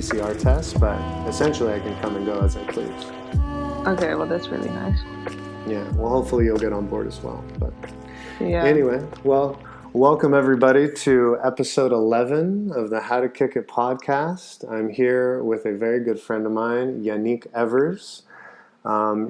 PCR test, but essentially I can come and go as I please. Okay, well, that's really nice. Yeah, well, hopefully you'll get on board as well. But Yeah. anyway, well, welcome everybody to episode 11 of the How to Kick It podcast. I'm here with a very good friend of mine, Jannick Evers.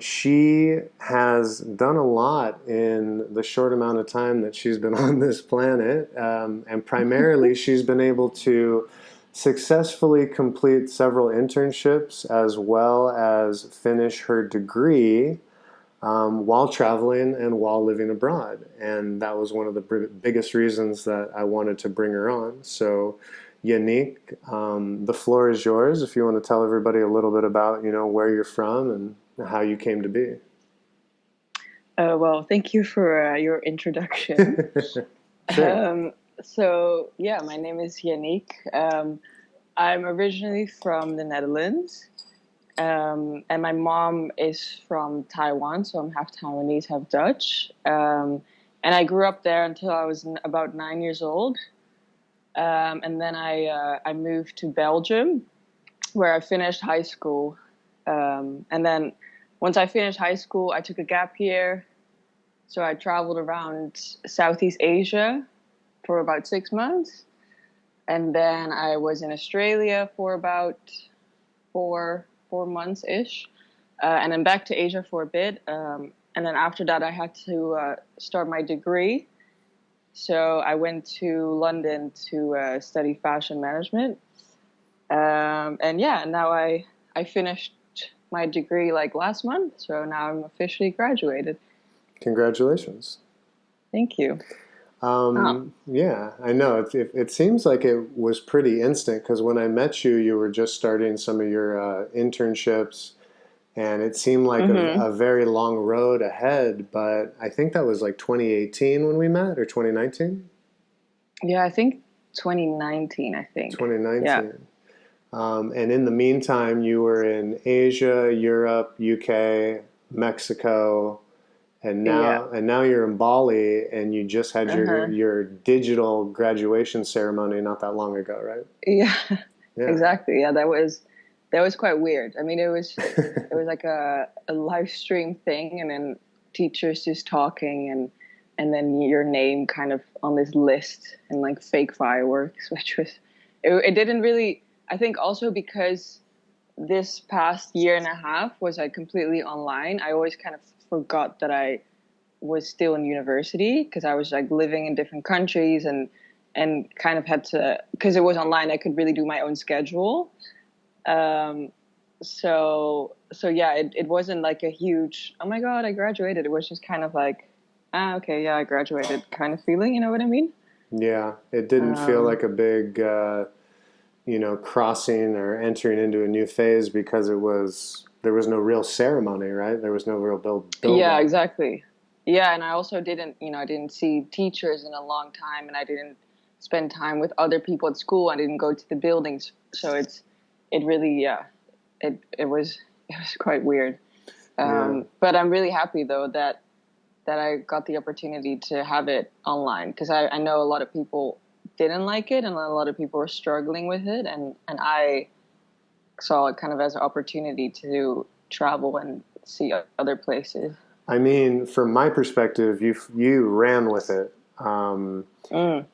She has done a lot in the short amount of time that she's been on this planet, and primarily she's been able to successfully complete several internships as well as finish her degree while traveling and while living abroad. And that was one of the biggest reasons that I wanted to bring her on. So, Jannick, the floor is yours if you want to tell everybody a little bit about, where you're from and how you came to be. Well, thank you for your introduction. Sure. So, yeah, my name is Jannick. I'm originally from the Netherlands, and my mom is from Taiwan, so I'm half Taiwanese, half Dutch. And I grew up there until I was about 9 years old. And then I moved to Belgium, where I finished high school. And then once I finished high school, I took a gap year. So I traveled around Southeast Asia for about 6 months. And then I was in Australia for about four months-ish. And then back to Asia for a bit. And then after that, I had to start my degree. So I went to London to study fashion management. And yeah, now I finished my degree like last month. So now I'm officially graduated. Congratulations. Thank you. Yeah, I know. It seems like it was pretty instant because when I met you, you were just starting some of your internships, and it seemed like a very long road ahead. But I think that was like 2018 when we met, or 2019? Yeah, I think 2019, I think. 2019. Yeah. And in the meantime, you were in Asia, Europe, UK, Mexico. And now you're in Bali, and you just had your digital graduation ceremony not that long ago, right? Yeah, exactly. Yeah, that was quite weird. I mean, it was like a live stream thing, and then teachers just talking, and then your name kind of on this list, and like fake fireworks, which was it didn't really. I think also because this past year and a half was like completely online. I always kind of forgot that I was still in university because I was like living in different countries and kind of had to, because it was online, I could really do my own schedule. So yeah, it wasn't like a huge, oh my God, I graduated. It was just kind of like, okay, yeah, I graduated kind of feeling, you know what I mean? Yeah, it didn't feel like a big, crossing or entering into a new phase because there was no real ceremony, right? There was no real build. Yeah, exactly. Yeah, and I also didn't see teachers in a long time, and I didn't spend time with other people at school. I didn't go to the buildings, so it was quite weird. But I'm really happy though that I got the opportunity to have it online, because I know a lot of people didn't like it, and a lot of people were struggling with it, and I saw it kind of as an opportunity to travel and see other places. I mean, from my perspective, you ran with it.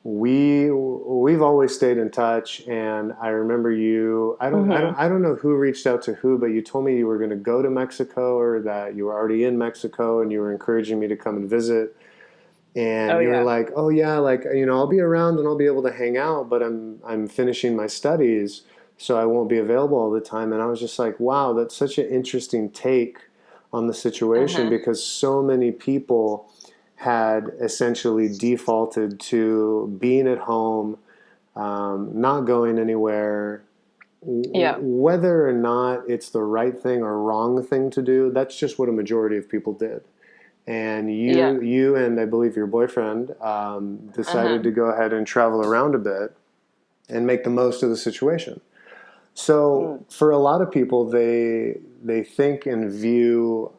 We've always stayed in touch, and I remember you. I don't know who reached out to who, but you told me you were going to go to Mexico, or that you were already in Mexico, and you were encouraging me to come and visit. And you were like, "Oh yeah, like I'll be around and I'll be able to hang out, but I'm finishing my studies, so I won't be available all the time." And I was just like, "Wow, that's such an interesting take on the situation," because so many people had essentially defaulted to being at home, not going anywhere. Yeah. Whether or not it's the right thing or wrong thing to do, that's just what a majority of people did. And you and I believe your boyfriend decided to go ahead and travel around a bit and make the most of the situation. So for a lot of people, they think and view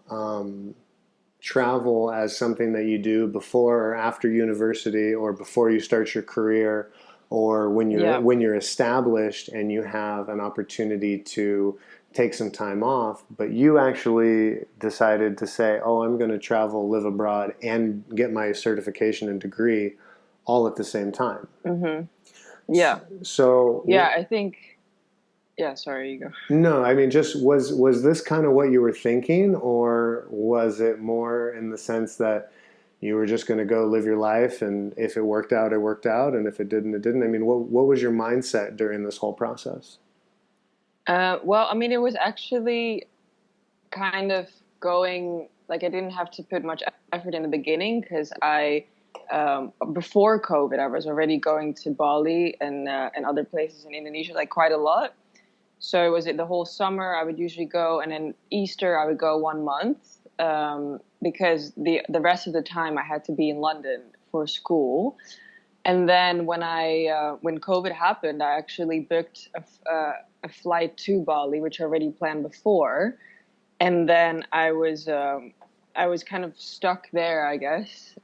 travel as something that you do before or after university, or before you start your career, or Yeah. when you're established and you have an opportunity to take some time off, but you actually decided to say, "Oh, I'm going to travel, live abroad, and get my certification and degree all at the same time." Mm-hmm. Yeah. Yeah, So, I think, yeah, sorry, you go. no, I mean, just was this kind of what you were thinking, or was it more in the sense that you were just going to go live your life, and if it worked out, it worked out, and if it didn't, it didn't? I mean, what was your mindset during this whole process? Well, I mean, it was actually kind of going like I didn't have to put much effort in the beginning because before COVID, I was already going to Bali and other places in Indonesia like quite a lot. So it was the whole summer I would usually go, and then Easter I would go 1 month because the rest of the time I had to be in London for school. And then when COVID happened, I actually booked a flight to Bali, which I already planned before, and then I was kind of stuck there, I guess,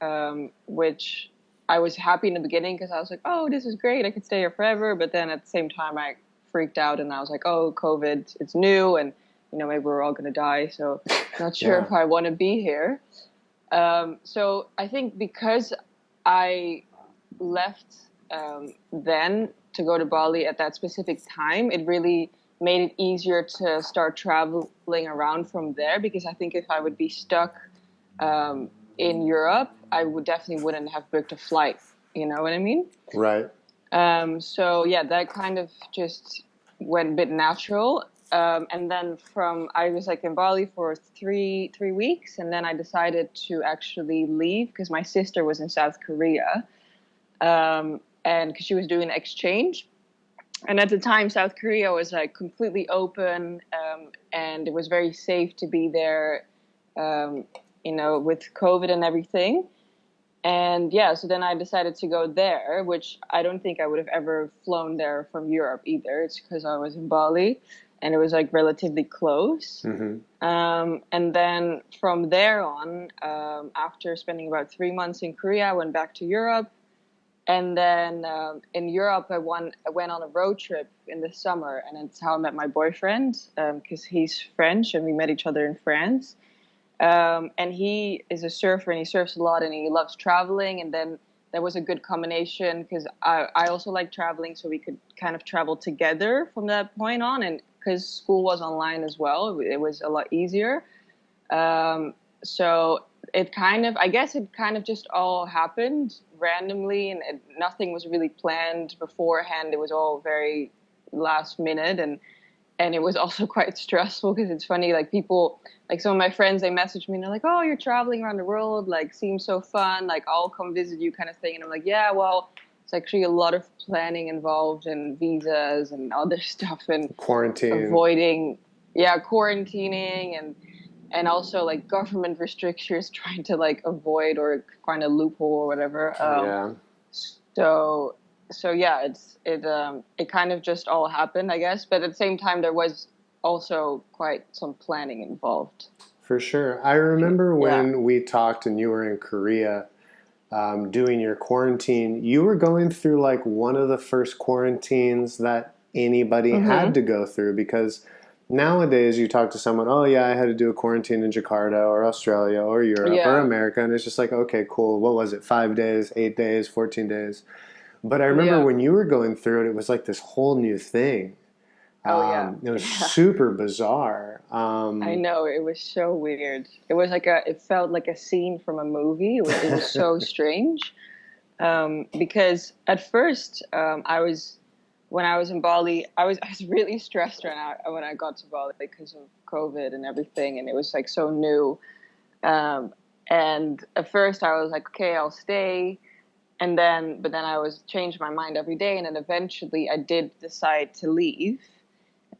which I was happy in the beginning because I was like, oh, this is great, I could stay here forever. But then at the same time, I freaked out and I was like, oh, COVID, it's new, and maybe we're all gonna die, so not sure Yeah, if I want to be here. So I think because I left then to go to Bali at that specific time, it really made it easier to start traveling around from there. Because I think if I would be stuck in Europe, I would definitely wouldn't have booked a flight. You know what I mean? right. So yeah, that kind of just went a bit natural. And then I was like in Bali for three weeks, and then I decided to actually leave because my sister was in South Korea, and because she was doing exchange. And at the time, South Korea was like completely open, and it was very safe to be there, with COVID and everything. And yeah, so then I decided to go there, which I don't think I would have ever flown there from Europe either. It's because I was in Bali and it was like relatively close. Hmm. And then from there on, after spending about 3 months in Korea, I went back to Europe. And then in Europe, I went on a road trip in the summer, and that's how I met my boyfriend, because he's French and we met each other in France. And he is a surfer and he surfs a lot and he loves traveling. And then there was a good combination because I also like traveling, so we could kind of travel together from that point on. And because school was online as well, it was a lot easier. So I guess it kind of just all happened randomly, and nothing was really planned beforehand. It was all very last minute, and it was also quite stressful because it's funny, like people, like some of my friends, they message me and they're like, oh, you're traveling around the world, like seems so fun, like I'll come visit you kind of thing. And I'm like, yeah, well, it's actually a lot of planning involved and visas and other stuff and Quarantine. avoiding, yeah, quarantining and also like government restrictions trying to like avoid or find a loophole or whatever. Yeah, So yeah, it kind of just all happened, I guess. But at the same time, there was also quite some planning involved. for sure. I remember Yeah. when we talked and you were in Korea, doing your quarantine. You were going through like one of the first quarantines that anybody had Mhm. to go through, because nowadays you talk to someone, oh yeah, I had to do a quarantine in Jakarta or Australia or Europe or Yeah. America, and it's just like, okay, cool. What was it? 5 days, 8 days, 14 days. But I remember Yeah. when you were going through it, it was like this whole new thing. Oh yeah. It was Yeah. super bizarre. I know, it was so weird. It was like it felt like a scene from a movie. It was so strange. Because at first, when I was in Bali, I was really stressed when I got to Bali because of COVID and everything, and it was like so new. And at first, I was like, okay, I'll stay, but then I was changed my mind every day, and then eventually, I did decide to leave.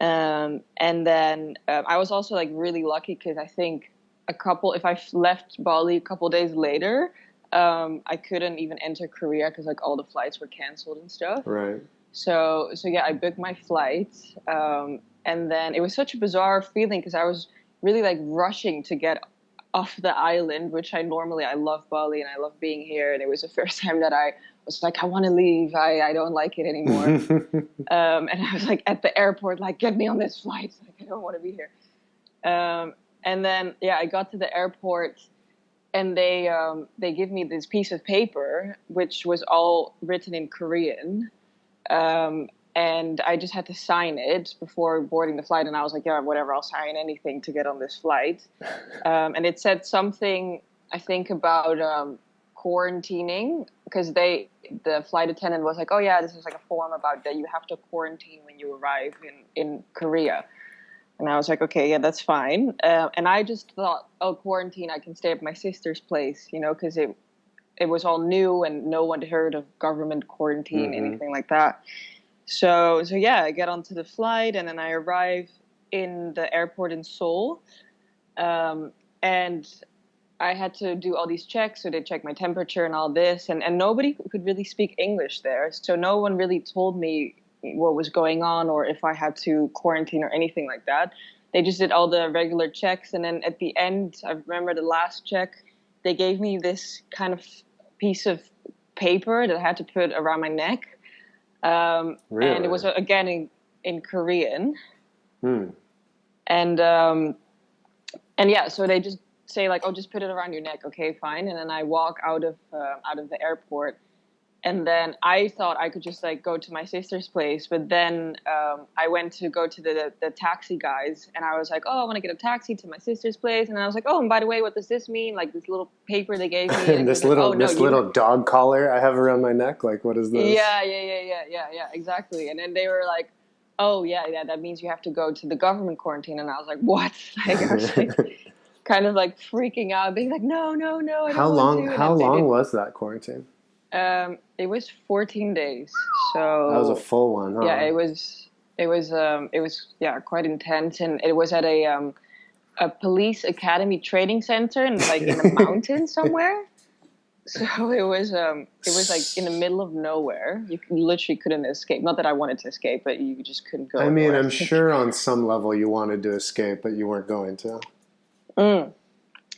And then I was also like really lucky because I think if I left Bali a couple days later, I couldn't even enter Korea because like all the flights were canceled and stuff. Right. So yeah, I booked my flight, and then it was such a bizarre feeling because I was really like rushing to get off the island, which I love Bali and I love being here, and it was the first time that I was like, I want to leave. I don't like it anymore. And I was like at the airport, like, get me on this flight. Like, I don't want to be here. And then, yeah, I got to the airport and they give me this piece of paper, which was all written in Korean. And I just had to sign it before boarding the flight. And I was like, yeah, whatever, I'll sign anything to get on this flight. And it said something, I think, about quarantining, because the flight attendant was like, oh yeah, this is like a form about that you have to quarantine when you arrive in Korea. And I was like, okay, yeah, that's fine. And I just thought, oh, quarantine, I can stay at my sister's place, because it was all new and no one had heard of government quarantine, anything like that. So yeah, I get onto the flight and then I arrive in the airport in Seoul. And I had to do all these checks. So they checked my temperature and all this. And nobody could really speak English there. So no one really told me what was going on or if I had to quarantine or anything like that. They just did all the regular checks. And then at the end, I remember the last check, they gave me this kind of piece of paper that I had to put around my neck. Really? And it was, again, in Korean. And yeah, so they just say like, oh, just put it around your neck. Okay, fine. And then I walk out of the airport. And then I thought I could just like go to my sister's place. But then I went to go to the taxi guys. And I was like, oh, I want to get a taxi to my sister's place. And I was like, oh, and by the way, what does this mean? Like this little paper they gave me. And this like, little oh, no, little dog collar I have around my neck. Like, what is this? Yeah, exactly. And then they were like, oh, yeah, that means you have to go to the government quarantine. And I was like, what? Like, I was like, kind of like freaking out, being like, no, I don't want to. How long was that quarantine? It was 14 days. So that was a full one, huh? Yeah, it was yeah, quite intense. And it was at a police academy training center and like in a mountain somewhere. So it was like in the middle of nowhere. You literally couldn't escape. Not that I wanted to escape, but you just couldn't go. I mean, I'm sure on some level you wanted to escape, but you weren't going to.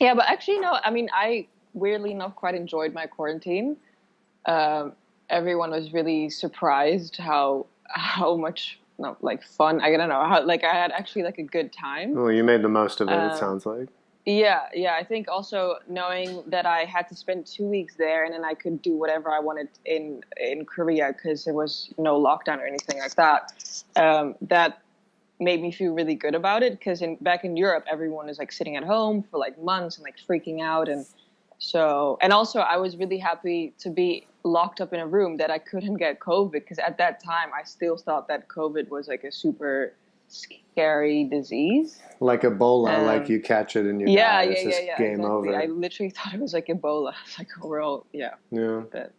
Yeah, but actually, no. I mean, I weirdly enough quite enjoyed my quarantine. Everyone was really surprised how much like fun. I don't know how like I had actually like a good time. Well, you made the most of it. It sounds like. Yeah. I think also knowing that I had to spend 2 weeks there and then I could do whatever I wanted in Korea because there was no lockdown or anything like that. That made me feel really good about it because back in Europe, everyone is like sitting at home for like months and like freaking out. And also I was really happy to be locked up in a room that I couldn't get COVID because at that time I still thought that COVID was like a super scary disease. Like Ebola, like you catch it and you die. It's just game exactly. over. I literally thought it was like Ebola. It's like, we're all, yeah. But,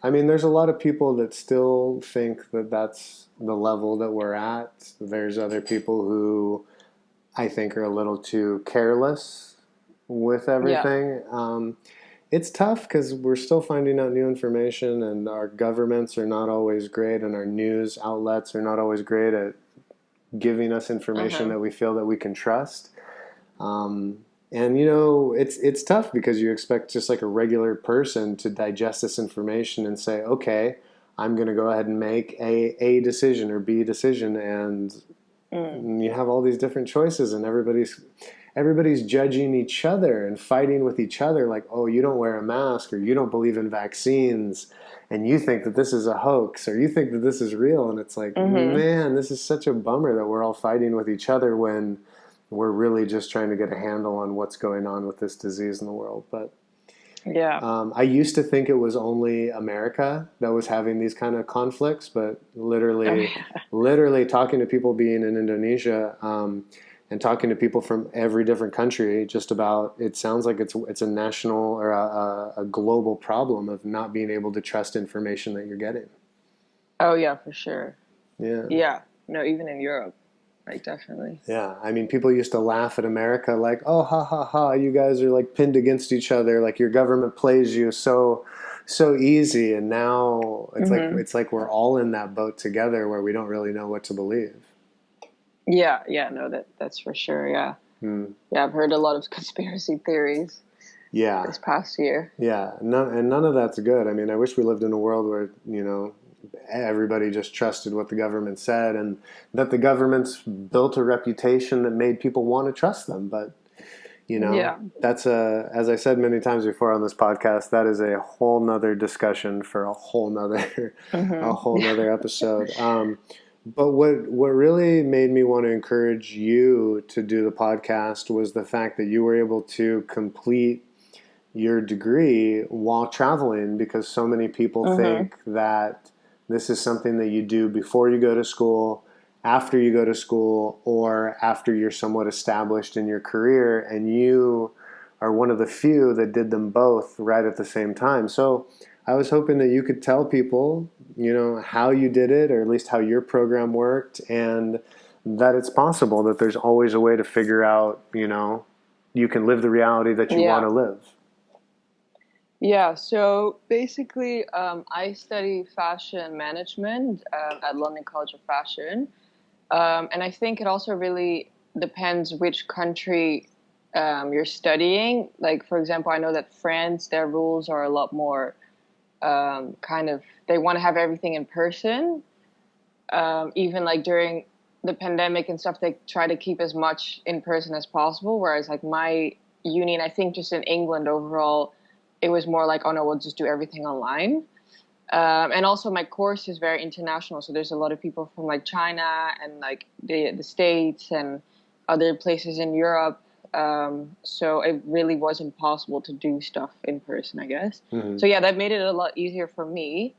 I mean, there's a lot of people that still think that that's the level that we're at. There's other people who I think are a little too careless with everything. Yeah. It's tough because we're still finding out new information and our governments are not always great and our news outlets are not always great at giving us information that we feel that we can trust. And, it's tough because you expect just like a regular person to digest this information and say, okay, I'm going to go ahead and make a decision or B decision. And you have all these different choices and everybody's judging each other and fighting with each other like, oh, you don't wear a mask or you don't believe in vaccines and you think that this is a hoax or you think that this is real. And it's like, man, this is such a bummer that we're all fighting with each other when we're really just trying to get a handle on what's going on with this disease in the world. But I used to think it was only America that was having these kind of conflicts, but literally talking to people being in Indonesia, and talking to people from every different country, just about, it sounds like it's a national or a global problem of not being able to trust information that you're getting. Oh yeah, for sure. Yeah. Yeah. No, even in Europe, like definitely. Yeah. I mean, people used to laugh at America like, oh, ha, ha, ha, you guys are like pinned against each other. Like your government plays you so easy. And now it's like we're all in that boat together where we don't really know what to believe. Yeah, no, that's for sure. Yeah, yeah, I've heard a lot of conspiracy theories. Yeah. this past year. Yeah. None of that's good. I mean, I wish we lived in a world where, everybody just trusted what the government said, and that the government's built a reputation that made people want to trust them. But, Yeah. that's as I said many times before on this podcast, that is a whole nother discussion for a whole nother, a whole Yeah. nother episode. But what really made me want to encourage you to do the podcast was the fact that you were able to complete your degree while traveling, because so many people think that this is something that you do before you go to school, after you go to school, or after you're somewhat established in your career, and you are one of the few that did them both right at the same time. So I was hoping that you could tell people, how you did it, or at least how your program worked, and that it's possible that there's always a way to figure out, you can live the reality that you want Yeah. to live. Yeah, so basically, I study fashion management at London College of Fashion. And I think it also really depends which country you're studying. Like, for example, I know that France, their rules are a lot more they want to have everything in person. Even like during the pandemic and stuff, they try to keep as much in person as possible. Whereas like my uni, and I think just in England overall, it was more like, oh no, we'll just do everything online. And also my course is very international, so there's a lot of people from like China and like the States and other places in Europe. So it really wasn't possible to do stuff in person, I guess. Mm-hmm. So yeah, that made it a lot easier for me.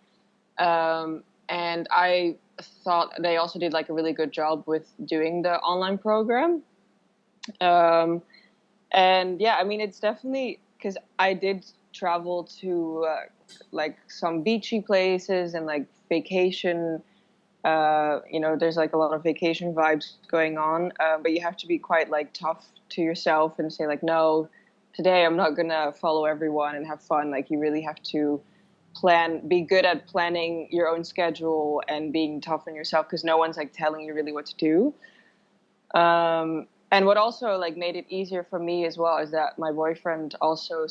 And I thought they also did like a really good job with doing the online program. Um, and yeah, I mean, it's definitely because I did travel to like some beachy places and like vacation. There's like a lot of vacation vibes going on, but you have to be quite like tough to yourself and say like, no, today I'm not gonna follow everyone and have fun. Like you really have to be good at planning your own schedule and being tough on yourself because no one's like telling you really what to do. And what also like made it easier for me as well is that my boyfriend also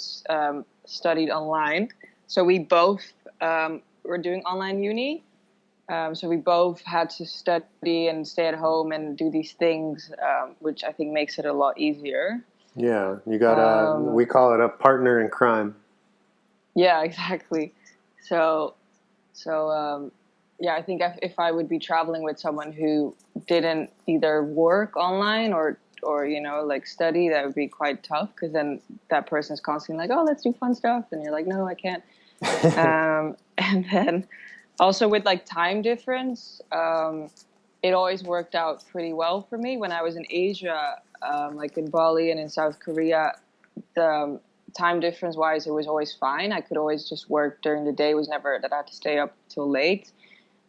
studied online, so we both were doing online uni. So we both had to study and stay at home and do these things, which I think makes it a lot easier. Yeah, you got we call it a partner in crime. Yeah, exactly. So, yeah, I think if I would be traveling with someone who didn't either work online or like study, that would be quite tough because then that person is constantly like, oh, let's do fun stuff, and you're like, no, I can't. And then also with like time difference, it always worked out pretty well for me when I was in Asia, like in Bali and in South Korea. The time difference wise, it was always fine. I could always just work during the day. It was never that I had to stay up till late.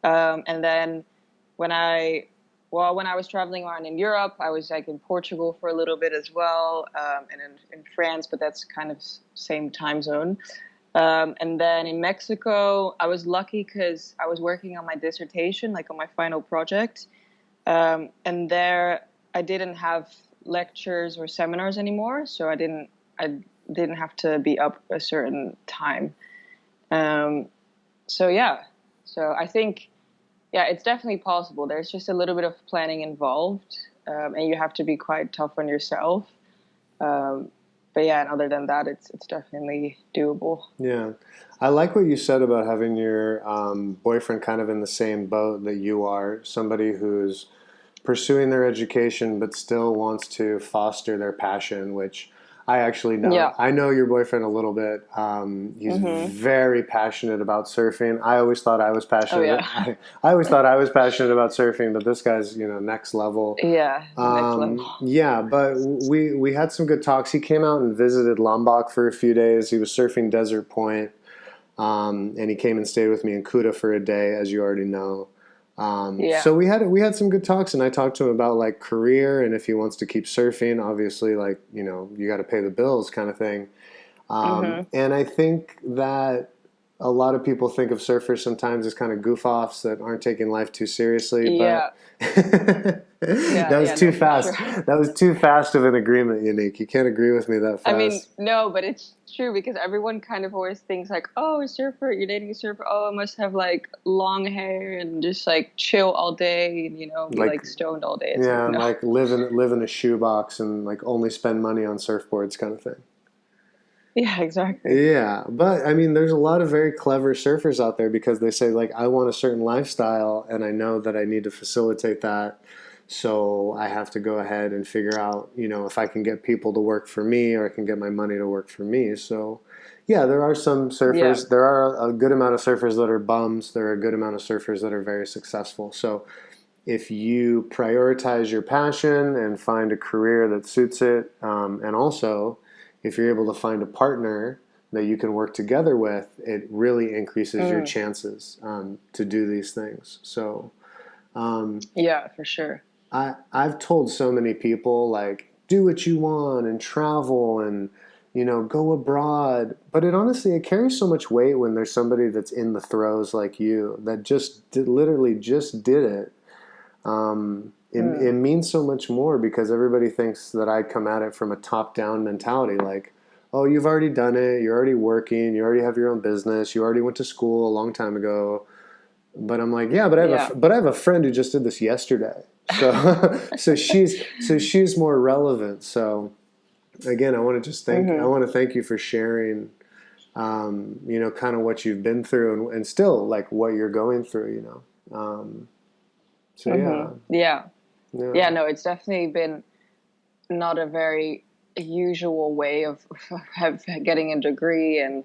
And then when I was traveling around in Europe, I was like in Portugal for a little bit as well, and in France, but that's kind of same time zone. And then in Mexico, I was lucky because I was working on my dissertation, like on my final project. And there, I didn't have lectures or seminars anymore, so I didn't have to be up a certain time. So yeah, so I think, yeah, it's definitely possible. There's just a little bit of planning involved, and you have to be quite tough on yourself. But yeah, and other than that, it's definitely doable. Yeah, I like what you said about having your boyfriend kind of in the same boat that you are, somebody who's pursuing their education but still wants to foster their passion, which I actually know. Yeah. I know your boyfriend a little bit. He's very passionate about surfing. I always thought I was Oh passionate. yeah. I always thought I was passionate about surfing, but this guy's next level. Yeah, next level. Yeah, but we had some good talks. He came out and visited Lombok for a few days. He was surfing Desert Point, and he came and stayed with me in Kuta for a day, as you already know. Yeah. So we had some good talks, and I talked to him about like career and if he wants to keep surfing. Obviously, like you got to pay the bills, kind of thing. And I think that a lot of people think of surfers sometimes as kind of goof-offs that aren't taking life too seriously, Yeah, but that was yeah, too no, for fast. sure. That was too fast of an agreement, Yannick. You can't agree with me that I mean, fast. no, but it's true because everyone kind of always thinks like, oh, a surfer, you're dating a surfer. Oh, I must have like long hair and just like chill all day and be Like, like stoned all day. It's like yeah, and no. like live in a shoebox and like only spend money on surfboards kind of thing. Yeah, exactly. Yeah, but I mean, there's a lot of very clever surfers out there because they say, like, I want a certain lifestyle and I know that I need to facilitate that. So I have to go ahead and figure out, if I can get people to work for me or I can get my money to work for me. So, yeah, there are some Yeah. surfers. There are a good amount of surfers that are bums. There are a good amount of surfers that are very successful. So if you prioritize your passion and find a career that suits it, and also if you're able to find a partner that you can work together with, it really increases your Mm, chances to do these things. So um, yeah, for sure. I've told so many people, like, do what you want and travel and go abroad, but it carries so much weight when there's somebody that's in the throes like you that literally just did it. Mm, It means so much more because everybody thinks that I come at it from a top-down mentality, like, oh, you've already done it, you're already working, you already have your own business, you already went to school a long time ago. But I'm like, yeah, but yeah. I have a friend who just did this yesterday, so she's more relevant. So again, I Hmm. want to thank you for sharing, kind of what you've been through and still like what you're going through, so Hmm. yeah. Yeah. Yeah. Yeah, no, it's definitely been not a very usual way of getting a degree and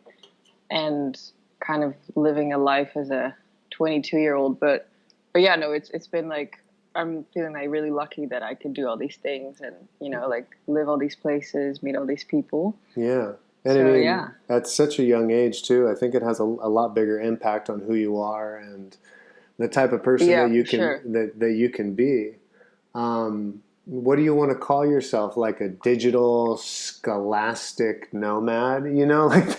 kind of living a life as a 22-year-old. But yeah, no, it's been like I'm feeling like really lucky that I could do all these things and like live all these places, meet all these people. Yeah. And I So mean, yeah, at such a young age too, I think it has a lot bigger impact on who you are and the type of person yeah, for sure. that you can be. What do you want to call yourself? Like a digital scholastic nomad? Like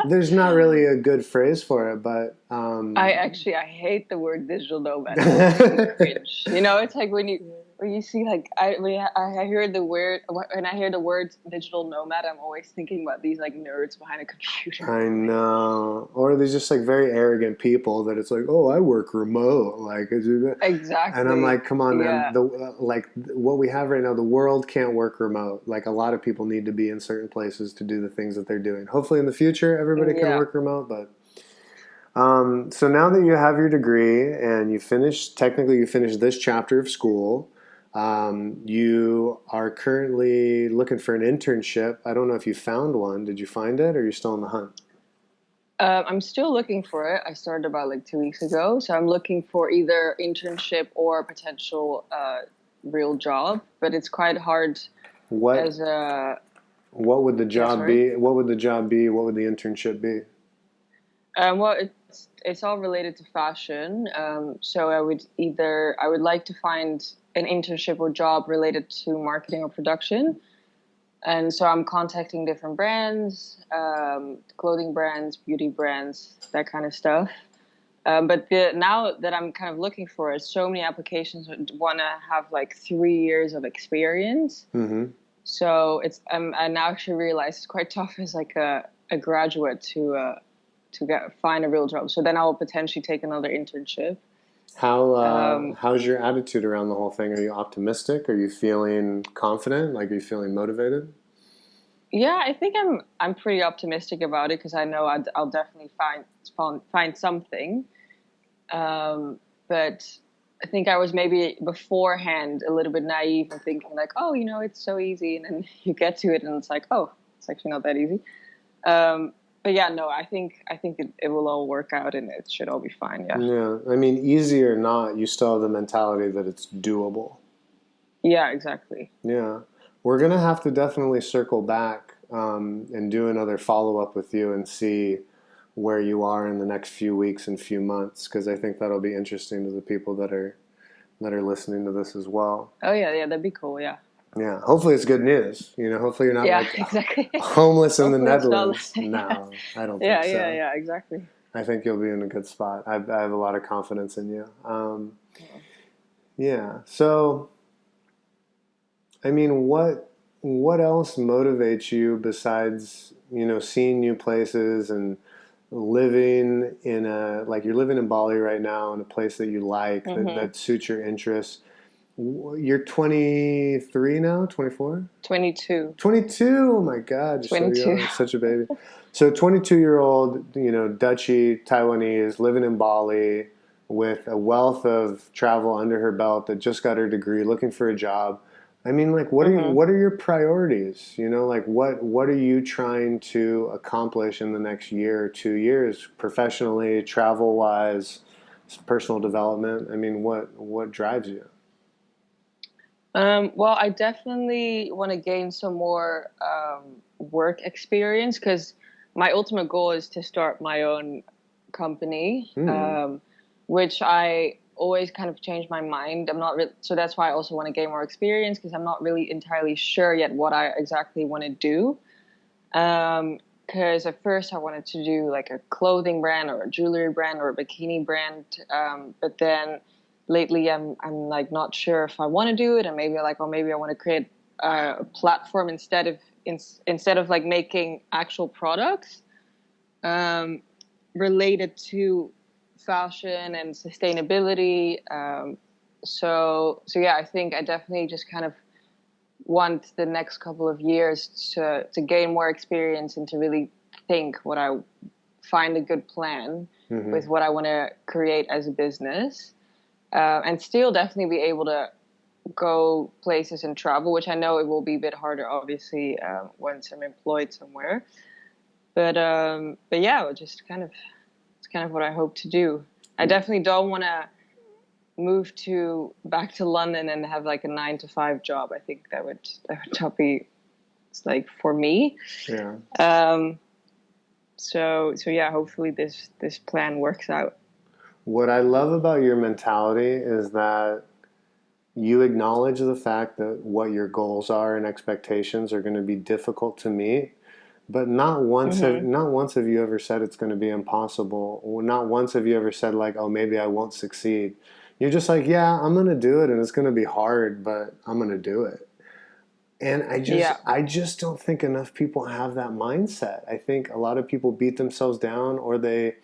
there's not really a good phrase for it, but I hate the word digital nomad. It makes me cringe. It's like when you see like I hear the word when I hear the word digital nomad, I'm always thinking about these like nerds behind a computer. I know. Or there's just like very arrogant people that it's like, oh, I work remote. Like, and I'm Exactly. like, come on, man. Yeah. Like what we have right now, the world can't work remote. Like a lot of people need to be in certain places to do the things that they're doing. Hopefully, in the future, everybody can Yeah. work remote. But so now that you have your degree and technically you finished this chapter of school. You are currently looking for an internship. I don't know if you found one. Did you find it, or are you still on the hunt? I'm still looking for it. I started about like 2 weeks ago, so I'm looking for either internship or potential real job. But it's quite hard What as a what would the yeah. job Sorry. be? What would the job be? What would the internship be? Well, it's all related to fashion. So I would like to find an internship or job related to marketing or production. And so I'm contacting different brands, clothing brands, beauty brands, that kind of stuff. But now that I'm kind of looking for it, so many applications want to have like 3 years of experience. Hmm. So I now actually realize it's quite tough as like a graduate to find a real job. So then I will potentially take another internship. Um, How's your attitude around the whole thing? Are you optimistic? Are you feeling confident? Like, are you feeling motivated? yeah, I think I'm pretty optimistic about it because I know I'll definitely find something. Um, but I think I was maybe beforehand a little bit naive and thinking like, oh, it's so easy, and then you get to it and it's like, oh, it's actually not that easy. Um, but yeah, no, I think it will all work out and it should all be fine. Yeah, Yeah, I mean, easy or not, you still have the mentality that it's doable. yeah, exactly. Yeah, we're gonna have to definitely circle back and do another follow up with you and see where you are in the next few weeks and few months because I think that'll be interesting to the people that are listening to this as well. Oh yeah, yeah, that'd be cool. Yeah, Yeah, hopefully it's good news. Hopefully you're not yeah, like exactly. homeless in the Hopefully it's not. Netherlands. Yeah, No, I don't think yeah, yeah, so. yeah, exactly. I think you'll be in a good spot. I have a lot of confidence in you. Yeah. So, I mean, what else motivates you besides, seeing new places and living in a, like you're living in Bali right now in a place that you like, that suits your interests. You're 23 now, 24? 22. 22. Oh my God, you're so 22. young, such a baby. So 22-year-old, Dutchy Taiwanese living in Bali with a wealth of travel under her belt that just got her degree, looking for a job. I mean, like, what are your priorities? Like, what are you trying to accomplish in the next year or 2 years, professionally, travel wise, personal development? I mean, what drives you? Well, I definitely want to gain some more work experience because my ultimate goal is to start my own company, Hmm. which I always kind of change my mind. I'm not really, so that's why I also want to gain more experience because I'm not really entirely sure yet what I exactly want to do. Because at first I wanted to do like a clothing brand or a jewelry brand or a bikini brand, but then lately I'm like not sure if I want to do it, and maybe like, or maybe I want to create a platform instead of like making actual products um, related to fashion and sustainability. So yeah, I think I definitely just kind of want the next couple of years to gain more experience and to really think what I find a good plan Hmm. with what I want to create as a business, and still definitely be able to go places and travel, which I know it will be a bit harder, obviously, once I'm employed somewhere. But yeah, it's kind of what I hope to do. I definitely don't want to move to back to London and have like a 9 to 5 job. I think that would not be, it's like for me. Yeah. Um, so yeah, hopefully this plan works out. What I love about your mentality is that you acknowledge the fact that what your goals are and expectations are going to be difficult to meet, but Hmm. not once have you ever said it's going to be impossible. Or not once have you ever said like, "Oh, maybe I won't succeed." You're just like, "Yeah, I'm going to do it and it's going to be hard, but I'm going to do it." And Yeah. I just don't think enough people have that mindset. I think a lot of people beat themselves down, or they've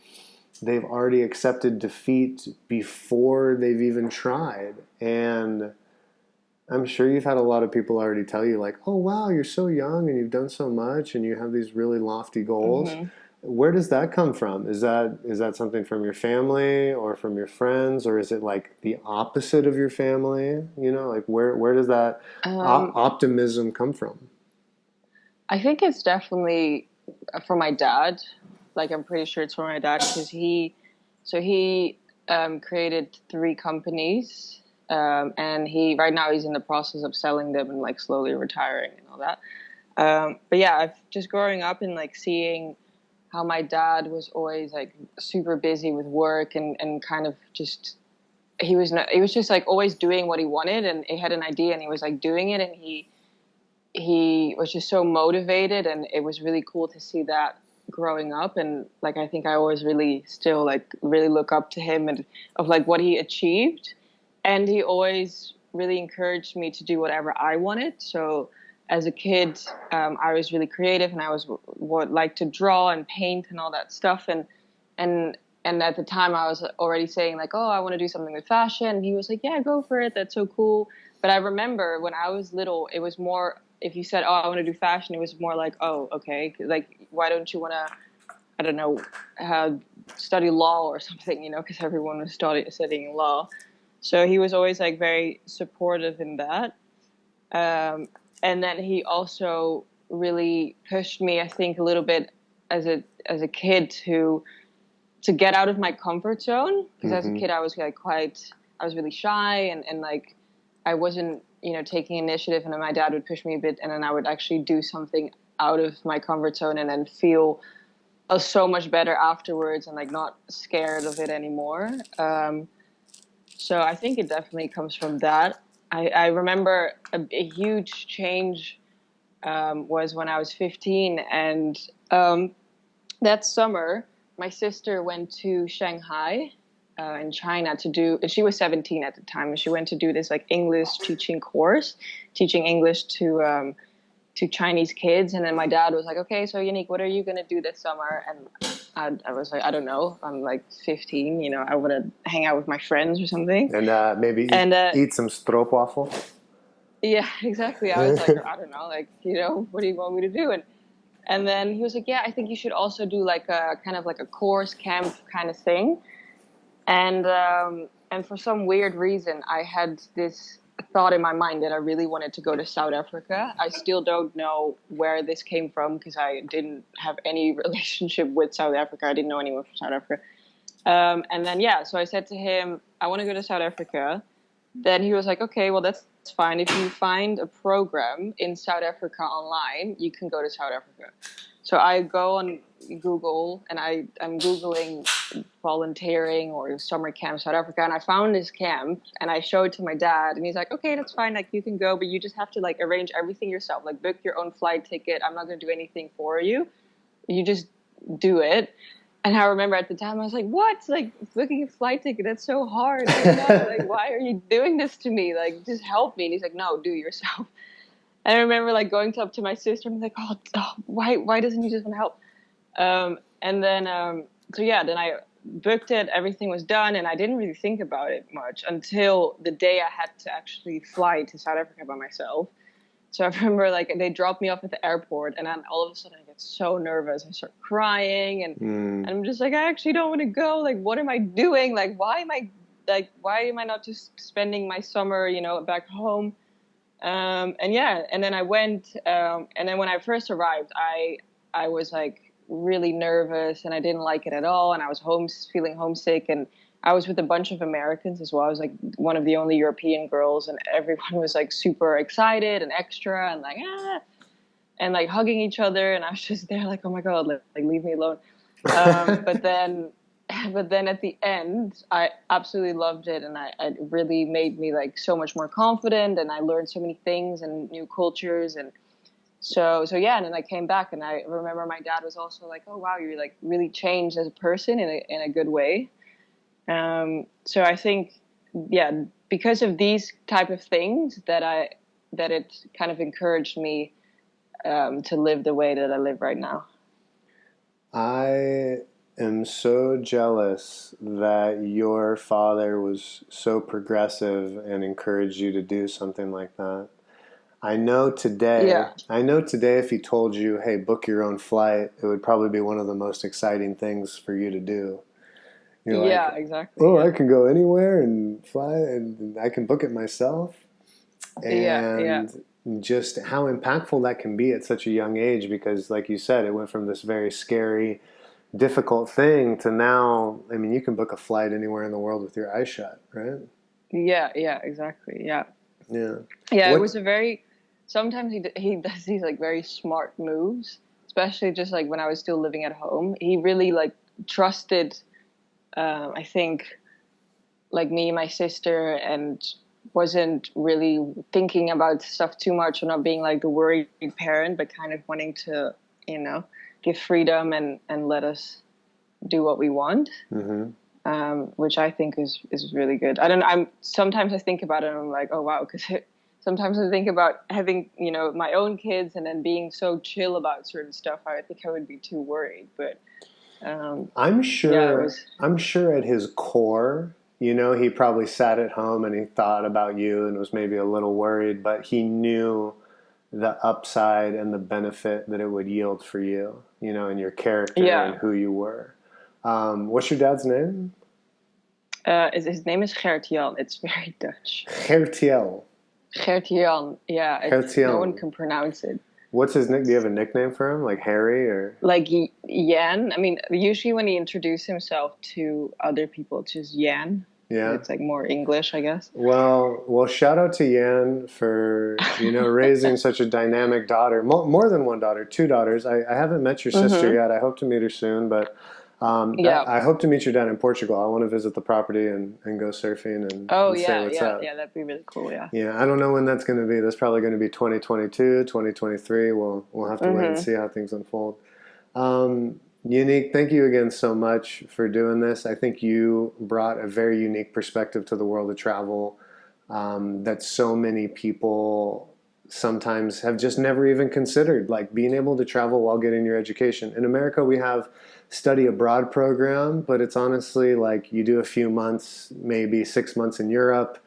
already accepted defeat before they've even tried. And I'm sure you've had a lot of people already tell you, like, oh, wow, you're so young and you've done so much and you have these really lofty goals. Hmm. Where does that come from? Is that something from your family or from your friends, or is it like the opposite of your family? Like where does that Um, optimism come from? I think it's definitely for my dad. Like I'm pretty sure it's for my dad because he created 3 companies, and he right now he's in the process of selling them and like slowly retiring and all that. But yeah, I've just growing up and like seeing how my dad was always like super busy with work and kind of just he was just like always doing what he wanted, and he had an idea and he was like doing it, and he was just so motivated, and it was really cool to see that growing up. And like I think I always really still like really look up to him and of like what he achieved, and he always really encouraged me to do whatever I wanted. So as a kid, I was really creative, and I was would like to draw and paint and all that stuff, and and at the time I was already saying like, oh, I want to do something with fashion, and he was like, yeah, go for it, that's so cool. But I remember when I was little, it was more, if you said, oh, I want to do fashion, it was more like, oh, okay, like why don't you want to, I don't know, study law or something, because everyone was studying law. So he was always like very supportive in that. Um, and then he also really pushed me, I think, a little bit as a kid to get out of my comfort zone, because as a Hmm. kid I was like I was really shy, and like I wasn't taking initiative, and then my dad would push me a bit, and then I would actually do something out of my comfort zone and then feel so much better afterwards and like not scared of it anymore. So I think it definitely comes from that. I remember a huge change was when I was 15, and that summer my sister went to Shanghai in China to do. She was 17 at the time, and she went to do this like English teaching course, teaching English to Chinese kids. And then my dad was like, "Okay, so Yannick, what are you gonna do this summer?" And I was like, "I don't know. I'm like 15. You know, I want to hang out with my friends or something." And maybe And eat some stroopwafel. yeah, exactly. I was like, I don't know, like, you know, what do you want me to do? And then he was like, yeah, I think you should also do like a kind of like a course camp kind of thing. And for some weird reason, I had this thought in my mind that I really wanted to go to South Africa. I still don't know where this came from because I didn't have any relationship with South Africa. I didn't know anyone from South Africa. And then, yeah, so I said to him, I want to go to South Africa. Then he was like, okay, well, that's fine. If you find a program in South Africa online, you can go to South Africa. So I go on Google and I'm Googling volunteering or summer camp South Africa. And I found this camp and I showed it to my dad and he's like, okay, that's fine. Like you can go, but you just have to like arrange everything yourself, like book your own flight ticket. I'm not going to do anything for you. You just do it. And I remember at the time I was like, what? Like booking a flight ticket, that's so hard. Like, why are you doing this to me? Like, just help me. And he's like, no, do it yourself. And I remember like going up to my sister and I'm like, why doesn't he just want to help? Then I booked it, everything was done, and I didn't really think about it much until the day I had to actually fly to South Africa by myself. So I remember like they dropped me off at the airport and then all of a sudden I get so nervous. I start crying and I'm just like, I actually don't want to go. Like, what am I doing? Like, why am I not just spending my summer, you know, back home? And then I went, and then when I first arrived, I was like really nervous and I didn't like it at all. And I was feeling homesick, and I was with a bunch of Americans as well. I was like one of the only European girls, and everyone was like super excited and extra and like, and like hugging each other. And I was just there like, oh my God, like leave me alone. But then at the end, I absolutely loved it. And it really made me like so much more confident, and I learned so many things and new cultures. And so yeah, and then I came back and I remember my dad was also like, oh wow, you're like really changed as a person in a good way. So I think, yeah, because of these type of things that it kind of encouraged me to live the way that I live right now. I am so jealous that your father was so progressive and encouraged you to do something like that. I know today, if he told you, hey, book your own flight, it would probably be one of the most exciting things for you to do. You're like, exactly. oh, I can go anywhere and fly, and I can book it myself. And just how impactful that can be at such a young age, because like you said, it went from this very scary, difficult thing to now, I mean, you can book a flight anywhere in the world with your eyes shut, right? Yeah, exactly. Yeah. It was sometimes he does these like very smart moves, especially just like when I was still living at home. He really like trusted, I think, like me and my sister, and wasn't really thinking about stuff too much, or not being like the worried parent, but kind of wanting to, you know, give freedom and let us do what we want. Which I think is really good. Sometimes I think about it and I'm like, oh wow, because sometimes I think about having, you know, my own kids and then being so chill about certain stuff. I think I would be too worried, but I'm sure at his core, you know, he probably sat at home and he thought about you and was maybe a little worried, but he knew the upside and the benefit that it would yield for you, you know, and your character and who you were. What's your dad's name? His name is Gert-Jan. It's very Dutch. Gert-Jan. Gert-Jan. Yeah. Gert-Jan. No one can pronounce it. What's his nickname? Do you have a nickname for him, like Harry or? Like Jan. I mean, usually when he introduced himself to other people, it's just Jan. Yeah. It's like more English, I guess. Well, shout out to Yan for, you know, raising such a dynamic daughter. More than one daughter, two daughters. I haven't met your sister yet. I hope to meet her soon, but I hope to meet you down in Portugal. I want to visit the property and go surfing and say what's up. Yeah, that'd be really cool. Yeah, I don't know when that's going to be. That's probably going to be 2022, 2023. We'll have to wait and see how things unfold. Unique, thank you again so much for doing this. I think you brought a very unique perspective to the world of travel that so many people sometimes have just never even considered, like being able to travel while getting your education. In America, we have study abroad program, but it's honestly like you do a few months, maybe 6 months in Europe.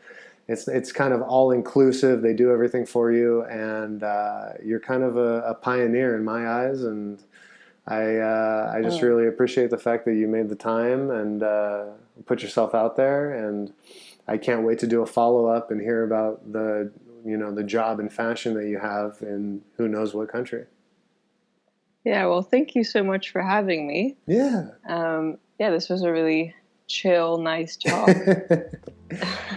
It's kind of all inclusive. They do everything for you, and you're kind of a pioneer in my eyes. And I just Oh, really appreciate the fact that you made the time and put yourself out there. And I can't wait to do a follow up and hear about the job in fashion that you have in who knows what country. yeah. Well, thank you so much for having me. Yeah. Yeah, this was a really chill, nice talk.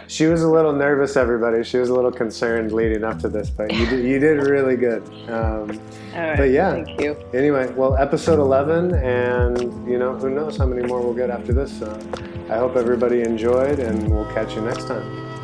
She was a little nervous, everybody. She was a little concerned leading up to this, but you did really good. All right, But yeah, thank you. anyway, well, episode 11, and who knows how many more we'll get after this. So I hope everybody enjoyed, and we'll catch you next time.